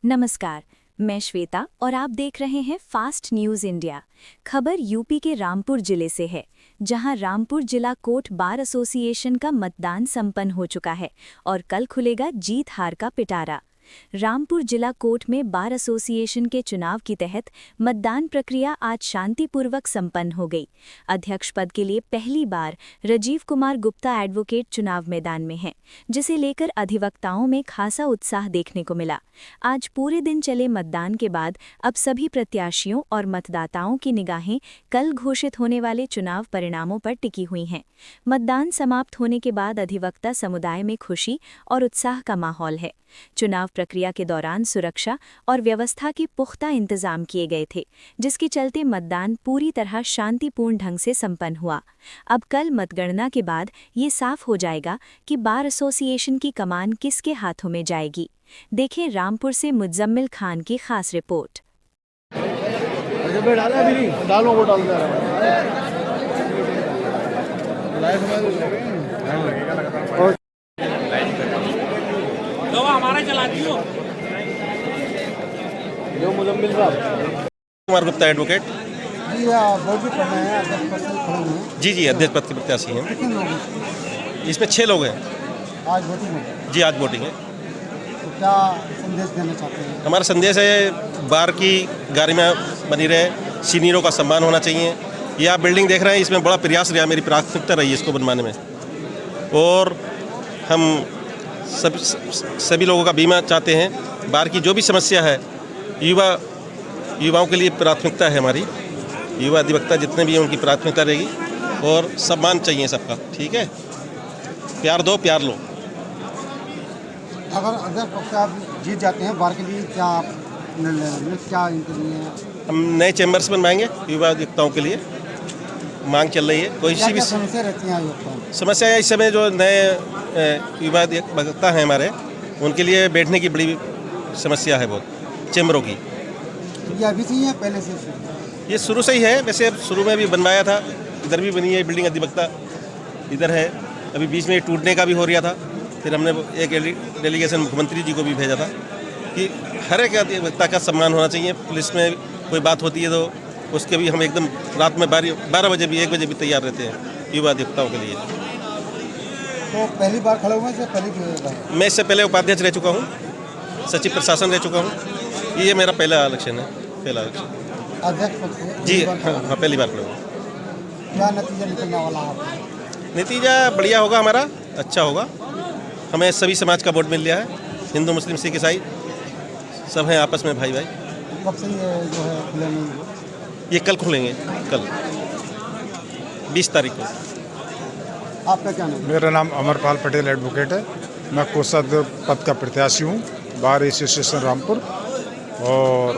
नमस्कार, मैं श्वेता और आप देख रहे हैं फास्ट न्यूज़ इंडिया। खबर यूपी के रामपुर जिले से है, जहां रामपुर जिला कोर्ट बार एसोसिएशन का मतदान संपन्न हो चुका है और कल खुलेगा जीत हार का पिटारा। रामपुर जिला कोर्ट में बार एसोसिएशन के चुनाव की तहत मतदान प्रक्रिया आज शांतिपूर्वक संपन्न हो गई। अध्यक्ष पद के लिए पहली बार राजीव कुमार गुप्ता एडवोकेट चुनाव मैदान में हैं, जिसे लेकर अधिवक्ताओं में खासा उत्साह देखने को मिला। आज पूरे दिन चले मतदान के बाद अब सभी प्रत्याशियों और मतदाताओं की निगाहें कल घोषित होने वाले चुनाव परिणामों पर टिकी हुई हैं। मतदान समाप्त होने के बाद अधिवक्ता समुदाय में खुशी और उत्साह का माहौल है। चुनाव प्रक्रिया के दौरान सुरक्षा और व्यवस्था के पुख्ता इंतजाम किए गए थे, जिसके चलते मतदान पूरी तरह शांतिपूर्ण ढंग से संपन्न हुआ। अब कल मतगणना के बाद ये साफ हो जाएगा कि बार एसोसिएशन की कमान किसके हाथों में जाएगी। देखें रामपुर से मुजम्मिल खान की खास रिपोर्ट। कुमार गुप्ता एडवोकेट जी अध्यक्ष पद के प्रत्याशी हैं। इसमें 6 लोग हैं। आज वोटिंग है जी, आज वोटिंग है। तो क्या संदेश देना चाहते हैं? हमारा संदेश है बार की गरिमा बनी रहे, सीनियरों का सम्मान होना चाहिए। ये आप बिल्डिंग देख रहे हैं, इसमें बड़ा प्रयास रहा, मेरी प्राथमिकता रही है इसको बनवाने में। और हम सभी लोगों का बीमा चाहते हैं। बार की जो भी समस्या है, युवाओं के लिए प्राथमिकता है हमारी। युवा अधिवक्ता जितने भी हैं उनकी प्राथमिकता रहेगी और सम्मान चाहिए सबका। ठीक है, प्यार दो प्यार लो। अगर अध्यक्ष आप जीत जाते हैं बार के लिए क्या इनके लिए हम नए चैम्बर्स बनवाएंगे युवा अधिवक्ताओं के लिए। मांग चल रही है। कोई सी भी समस्या रहती है? समस्या है इस समय जो नए युवा अधिवक्ता हैं हमारे, उनके लिए बैठने की बड़ी समस्या है बहुत, चैम्बरों की। ये अभी से ही है पहले से? ये शुरू से ही है। वैसे शुरू में भी बनवाया था, इधर भी बनी है बिल्डिंग अधिवक्ता, इधर है। अभी बीच में टूटने का भी हो रहा था, फिर हमने एक डेलीगेशन मुख्यमंत्री जी को भी भेजा था कि हर एक अधिवक्ता का सम्मान होना चाहिए। पुलिस में कोई बात होती है तो उसके भी हम एकदम रात में 12 बजे भी 1 बजे भी तैयार रहते हैं युवा अधिवक्ताओं के लिए। तो पहली बार खड़े हुए हैं? पहली बार? मैं इससे पहले उपाध्यक्ष रह चुका हूँ, सचिव प्रशासन रह चुका हूँ। ये मेरा पहला इलेक्शन है। पहला इलेक्शन अध्यक्ष पद से जी हाँ, पहली बार खड़े हुआ। क्या नतीजा निकलने वाला है? नतीजा बढ़िया होगा, हमारा अच्छा होगा। हमें सभी समाज का वोट मिल गया है, हिंदू मुस्लिम सिख ईसाई सब हैं आपस में भाई भाई। कब से ये जो है खुलेंगे? ये कल खुलेंगे, कल 20 तारीख को। आपका क्या नाम? मेरा नाम अमरपाल पटेल एडवोकेट है। मैं कोषाध्यक्ष पद का प्रत्याशी हूँ बार एसोसिएशन रामपुर। और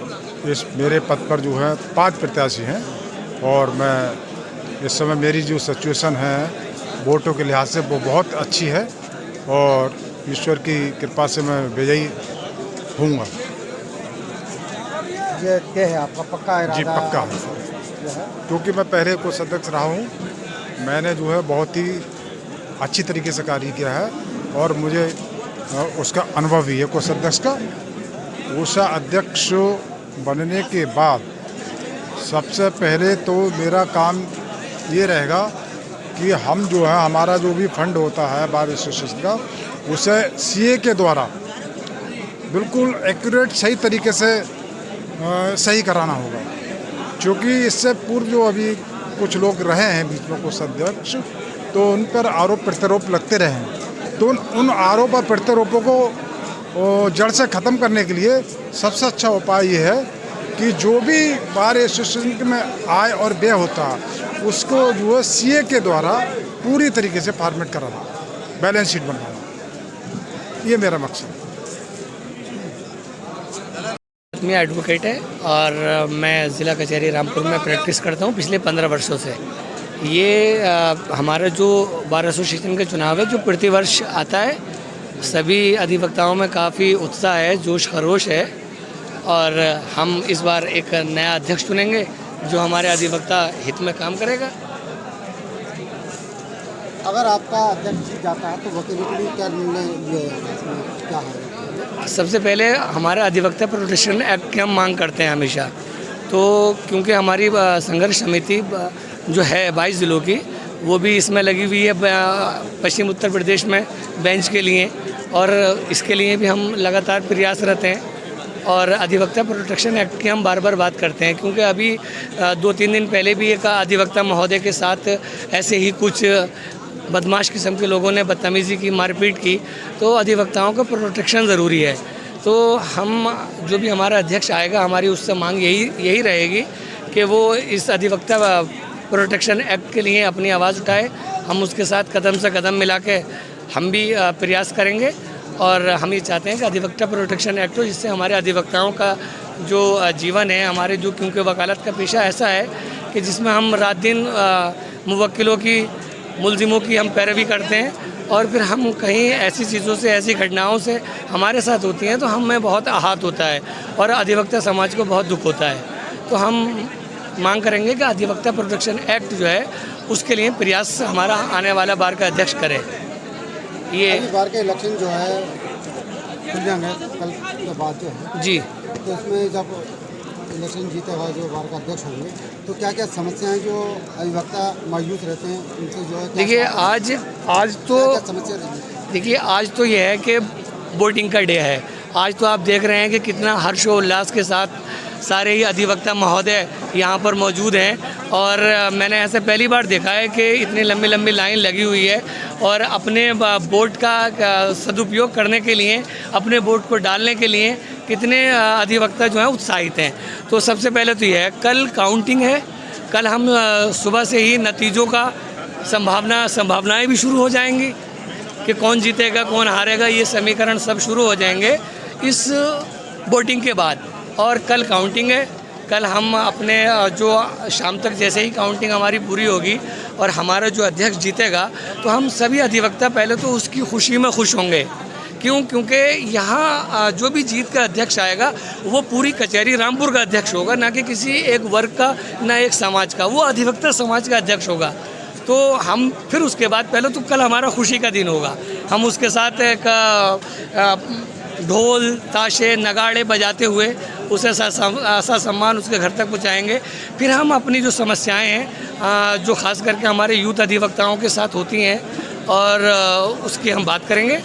इस मेरे पद पर जो है 5 प्रत्याशी हैं और मैं इस समय मेरी जो सिचुएशन है वोटों के लिहाज से वो बहुत अच्छी है और ईश्वर की कृपा से मैं विजयी होऊंगा। ये क्या है आपका पक्का इरादा? जी पक्का है, क्योंकि मैं पहले कोषाध्यक्ष रहा हूँ। मैंने जो है बहुत ही अच्छी तरीके से कार्य किया है और मुझे उसका अनुभव भी है कोषाध्यक्ष का। कोषाध्यक्ष बनने के बाद सबसे पहले तो मेरा काम ये रहेगा कि हम जो है हमारा जो भी फंड होता है बार एसोसिएशन का, उसे सीए के द्वारा बिल्कुल एक्यूरेट सही तरीके से सही कराना होगा। क्योंकि इससे पूर्व जो अभी कुछ लोग रहे हैं बीच में कोषाध्यक्ष, तो उन पर आरोप प्रत्यारोप लगते रहे हैं। तो उन आरोप और प्रत्यारोपों को जड़ से ख़त्म करने के लिए सबसे अच्छा उपाय ये है कि जो भी बार एसोसिएशन में आय और व्यय होता है उसको जो है सीए के द्वारा पूरी तरीके से फॉर्मेट कराना, बैलेंस शीट बनवाना, ये मेरा मकसद है। मैं एडवोकेट है और मैं ज़िला कचहरी रामपुर में प्रैक्टिस करता हूँ पिछले 15 वर्षों से। ये हमारा जो बार एसोसिएशन का चुनाव है जो प्रतिवर्ष आता है, सभी अधिवक्ताओं में काफ़ी उत्साह है, जोश खरोश है और हम इस बार एक नया अध्यक्ष चुनेंगे जो हमारे अधिवक्ता हित में काम करेगा। अगर आपका अध्यक्ष जाता है तो वकीलों के लिए क्या निर्णय लिया जाएगा, इसमें क्या है? सबसे पहले हमारा अधिवक्ता प्रोटेक्शन एक्ट की हम मांग करते हैं हमेशा। तो क्योंकि हमारी संघर्ष समिति जो है 22 ज़िलों की, वो भी इसमें लगी हुई है पश्चिम उत्तर प्रदेश में बेंच के लिए, और इसके लिए भी हम लगातार प्रयासरत हैं। और अधिवक्ता प्रोटेक्शन एक्ट की हम बार बार बात करते हैं, क्योंकि अभी 2-3 दिन पहले भी एक अधिवक्ता महोदय के साथ ऐसे ही कुछ बदमाश किस्म के लोगों ने बदतमीज़ी की, मारपीट की। तो अधिवक्ताओं का प्रोटेक्शन ज़रूरी है। तो हम जो भी हमारा अध्यक्ष आएगा, हमारी उससे मांग यही रहेगी कि वो इस अधिवक्ता प्रोटेक्शन एक्ट के लिए अपनी आवाज़ उठाए। हम उसके साथ कदम से कदम मिला के हम भी प्रयास करेंगे, और हम ये चाहते हैं कि अधिवक्ता प्रोटेक्शन एक्ट हो, जिससे हमारे अधिवक्ताओं का जो जीवन है, हमारे जो, क्योंकि वकालत का पेशा ऐसा है कि जिसमें हम रात दिन मुवक्किलों की, मुलजिमों की हम पैरवी करते हैं, और फिर हम कहीं ऐसी चीज़ों से, ऐसी घटनाओं से हमारे साथ होती हैं तो हमें बहुत आहत होता है और अधिवक्ता समाज को बहुत दुख होता है। तो हम मांग करेंगे कि अधिवक्ता प्रोटेक्शन एक्ट जो है उसके लिए प्रयास हमारा आने वाला बार का अध्यक्ष करे। ये अगली बार के इलेक्शन जो है खुल जाएंगे कल के बाद जो है, जी, तो इसमें जब इलेक्शन जीतेगा जो बार का अध्यक्ष होंगे, तो क्या क्या समस्याएं जो अधिवक्ता मायूस रहते हैं उनसे जो है, देखिए आज तो क्या समस्या रहेगी? देखिए आज तो ये है कि वोटिंग का डे है। आज तो आप देख रहे हैं कि कितना हर्षोल्लास के साथ सारे ही अधिवक्ता महोदय यहाँ पर मौजूद हैं, और मैंने ऐसे पहली बार देखा है कि इतनी लंबी लंबी लाइन लगी हुई है, और अपने वोट का सदुपयोग करने के लिए, अपने वोट को डालने के लिए कितने अधिवक्ता जो हैं उत्साहित हैं। तो सबसे पहले तो ये है, कल काउंटिंग है। कल हम सुबह से ही नतीजों का संभावनाएं भी शुरू हो जाएंगी कि कौन जीतेगा, कौन हारेगा, ये समीकरण सब शुरू हो जाएंगे इस वोटिंग के बाद। और कल काउंटिंग है। कल हम अपने जो शाम तक जैसे ही काउंटिंग हमारी पूरी होगी और हमारा जो अध्यक्ष जीतेगा, तो हम सभी अधिवक्ता पहले तो उसकी खुशी में खुश होंगे। क्यों? क्योंकि यहाँ जो भी जीत का अध्यक्ष आएगा वो पूरी कचहरी रामपुर का अध्यक्ष होगा, ना कि किसी एक वर्ग का, ना एक समाज का। वो अधिवक्ता समाज का अध्यक्ष होगा। तो हम फिर उसके बाद, पहले तो कल हमारा खुशी का दिन होगा। हम उसके साथ एक ढोल, ताशे, नगाड़े बजाते हुए उसे आशा सम्मान उसके घर तक पहुँचाएँगे। फिर हम अपनी जो समस्याएं हैं, जो ख़ास करके हमारे यूथ अधिवक्ताओं के साथ होती हैं, और उसकी हम बात करेंगे।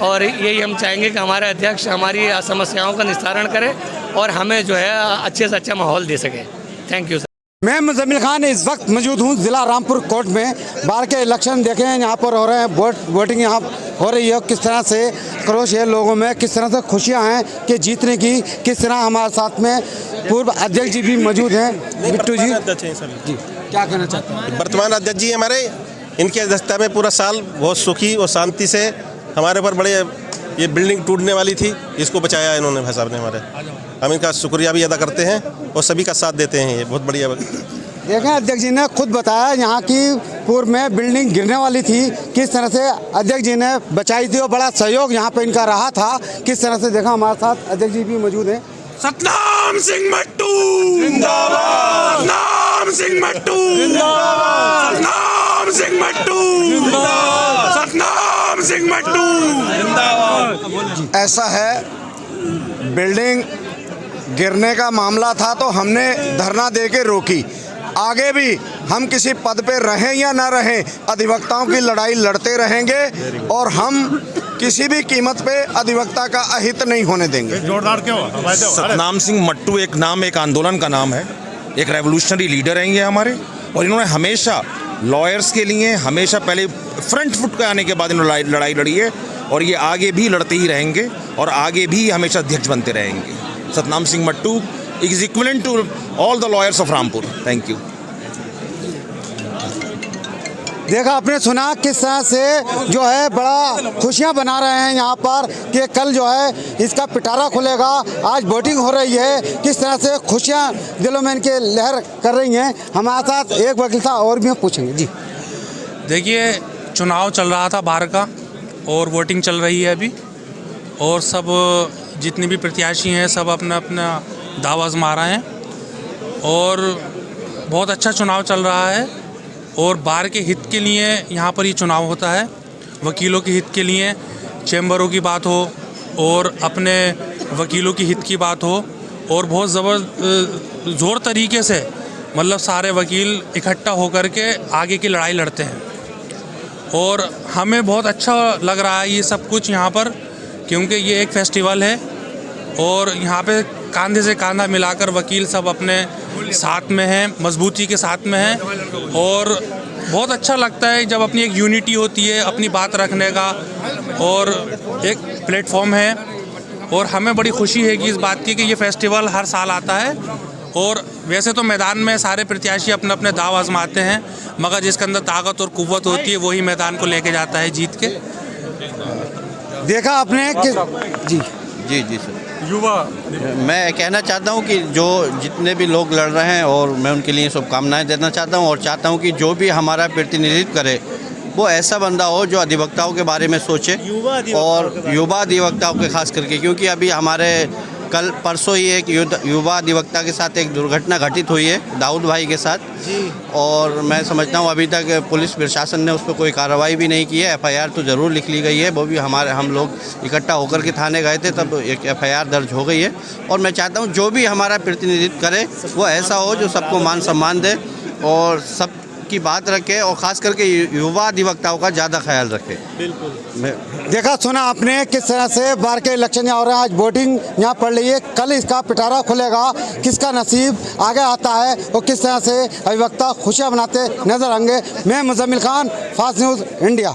और यही हम चाहेंगे कि हमारे अध्यक्ष हमारी समस्याओं का निस्तारण करे और हमें जो है अच्छे से अच्छा माहौल दे सके। Thank you sir. मैं मुजम्मिल खान इस वक्त मौजूद हूँ ज़िला रामपुर कोर्ट में। बाहर के इलेक्शन देखे हैं, यहाँ पर हो रहे हैं, वोटिंग यहाँ हो रही है। किस तरह से क्रोश है लोगों में, किस तरह से खुशियाँ हैं कि जीतने की। किस तरह हमारे साथ में पूर्व अध्यक्ष जी भी मौजूद हैं। बिट्टू जी, जी क्या कहना चाहते हैं? वर्तमान अध्यक्ष जी हमारे, इनकी अध्यक्षता में पूरा साल बहुत सुखी और शांति से हमारे ऊपर बड़े, ये बिल्डिंग टूटने वाली थी, इसको बचाया इन्होंने भाई साहब ने हमारे। हम इनका शुक्रिया भी अदा करते हैं और सभी का साथ देते हैं। ये बहुत बढ़िया। देखें, अध्यक्ष जी ने खुद बताया यहाँ की पूर्व में बिल्डिंग गिरने वाली थी, किस तरह से अध्यक्ष जी ने बचाई थी और बड़ा सहयोग यहाँ पे इनका रहा था। किस तरह से देखा, हमारे साथ अध्यक्ष जी भी मौजूद हैं। सतनाम सिंह मट्टू जिंदाबाद, सतनाम सिंह मट्टू जिंदाबाद, सतनाम सिंह मट्टू जिंदाबाद, सतनाम सिंह मट्टू जिंदाबाद। ऐसा है, बिल्डिंग गिरने का मामला था तो हमने धरना दे के रोकी। आगे भी हम किसी पद पे रहें या ना रहें, अधिवक्ताओं की लड़ाई लड़ते रहेंगे और हम किसी भी कीमत पे अधिवक्ता का अहित नहीं होने देंगे। जोरदार क्यों? सतनाम सिंह मट्टू एक नाम, एक आंदोलन का नाम है। एक रेवोल्यूशनरी लीडर हैं ये हमारे, और इन्होंने हमेशा लॉयर्स के लिए हमेशा पहले फ्रंट फुट पे आने के बाद इन्होंने लड़ाई लड़ी है, और ये आगे भी लड़ते ही रहेंगे और आगे भी हमेशा अध्यक्ष बनते रहेंगे। Satnam Singh Mattu is equivalent to all the lawyers of Rampur. Thank you. देखा, आपने सुना किस तरह से जो है बड़ा खुशियां बना रहे हैं यहाँ पर कि कल जो है इसका पिटारा खुलेगा। आज वोटिंग हो रही है, किस तरह से खुशियां दिलों में इनके लहर कर रही हैं। हमारे साथ एक वकील था और भी हम पूछेंगे। जी देखिए, चुनाव चल रहा था बाहर का और वोटिंग चल रही है अभी, और सब जितने भी प्रत्याशी हैं सब अपना अपना दावा आज़मा रहे हैं, और बहुत अच्छा चुनाव चल रहा है। और बार के हित के लिए यहाँ पर ये चुनाव होता है, वकीलों के हित के लिए, चैम्बरों की बात हो, और अपने वकीलों की हित की बात हो, और बहुत ज़ोर तरीके से मतलब सारे वकील इकट्ठा होकर के आगे की लड़ाई लड़ते हैं। और हमें बहुत अच्छा लग रहा है ये सब कुछ यहाँ पर, क्योंकि ये एक फेस्टिवल है और यहाँ पे कंधे से कंधा मिलाकर वकील सब अपने साथ में हैं, मजबूती के साथ में हैं। और बहुत अच्छा लगता है जब अपनी एक यूनिटी होती है, अपनी बात रखने का और एक प्लेटफॉर्म है। और हमें बड़ी खुशी है कि इस बात की कि ये फेस्टिवल हर साल आता है। और वैसे तो मैदान में सारे प्रत्याशी अपने अपने दाव आजमाते हैं, मगर जिसके अंदर ताकत और कुव्वत होती है वही मैदान को लेके जाता है जीत के। देखा आपने कि जी जी सर। युवा, मैं कहना चाहता हूं कि जो जितने भी लोग लड़ रहे हैं और मैं उनके लिए शुभकामनाएं देना चाहता हूं, और चाहता हूं कि जो भी हमारा प्रतिनिधित्व करे वो ऐसा बंदा हो जो अधिवक्ताओं के बारे में सोचे, और युवा अधिवक्ताओं के खास करके, क्योंकि अभी हमारे कल परसों ही एक युवा अधिवक्ता के साथ एक दुर्घटना घटित हुई है दाऊद भाई के साथ जी। और मैं समझता हूँ अभी तक पुलिस प्रशासन ने उस पर कोई कार्रवाई भी नहीं की है। FIR तो ज़रूर लिख ली गई है, वो भी हम लोग इकट्ठा होकर के थाने गए थे तब एक FIR दर्ज हो गई है। और मैं चाहता हूँ जो भी हमारा प्रतिनिधित्व करे वो ऐसा हो जो सबको मान सम्मान दे और सब की बात रखे, और ख़ास करके युवा अधिवक्ताओं का ज़्यादा ख्याल रखे। बिल्कुल। देखा सुना आपने किस तरह से बार के इलेक्शन यहाँ हो रहे हैं, आज वोटिंग यहाँ पड़ रही है, कल इसका पिटारा खुलेगा, किसका नसीब आगे आता है और किस तरह से अधिवक्ता खुशियाँ मनाते नजर आएंगे। मैं Muzammil Khan, fast news India.